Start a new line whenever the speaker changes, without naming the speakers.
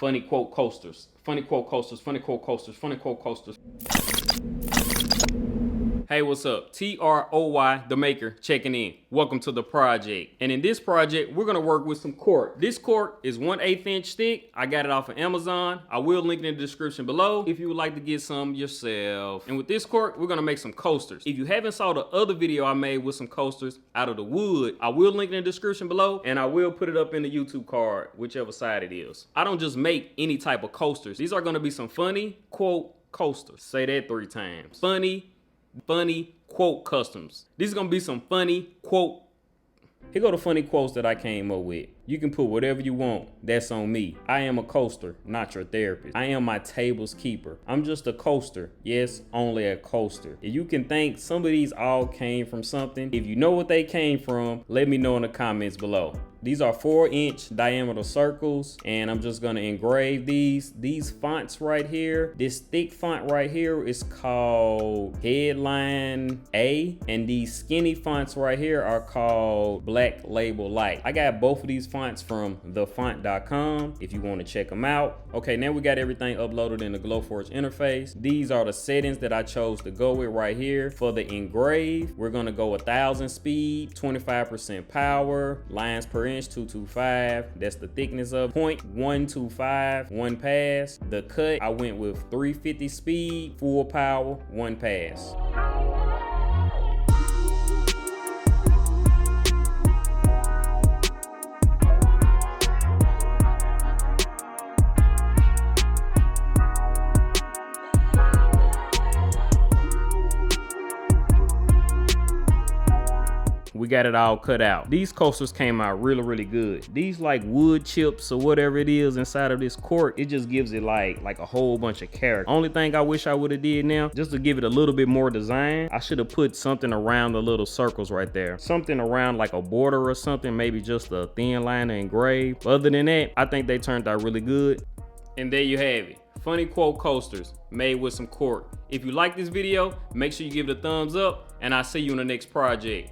Funny quote coasters. Funny quote coasters. Funny quote coasters. Funny quote coasters. Hey, what's up? TROY, the maker, checking in. Welcome to the project. And in this project, we're gonna work with some cork. This cork is 1/8 inch thick. I got it off of Amazon. I will link it in the description below if you would like to get some yourself. And with this cork, we're gonna make some coasters. If you haven't saw the other video I made with some coasters out of the wood, I will link it in the description below, and I will put it up in the YouTube card, whichever side it is. I don't just make any type of coasters. These are gonna be some funny quote coasters. Say that 3 times. Funny quote customs. These are gonna be some funny quote. Here go the funny quotes that I came up with. You can put whatever you want. That's on me. I am a coaster, not your therapist. I am my table's keeper. I'm just a coaster. Yes, only a coaster. If you can think some of these all came from something, if you know what they came from, let me know in the comments below. These are 4-inch diameter circles, and I'm just gonna engrave these fonts right here. This thick font right here is called Headline A, and these skinny fonts right here are called Black Label Light. I got both of these fonts from thefont.com if you want to check them out. Okay, now we got everything uploaded in the Glowforge interface. These are the settings that I chose to go with right here. For the engrave, we're gonna go 1000 speed, 25% power, lines per inch 225. That's the thickness of 0.125, 1 pass. The cut, I went with 350 speed, full power, 1 pass. We got it all cut out. These coasters came out really good. These like wood chips or whatever it is inside of this cork, it just gives it like a whole bunch of character. Only thing I wish I would have did now, just to give it a little bit more design, I should have put something around the little circles right there. Something around like a border or something, maybe just a thin line to engrave. But other than that, I think they turned out really good. And there you have it. Funny quote coasters made with some cork. If you like this video, make sure you give it a thumbs up, and I'll see you in the next project.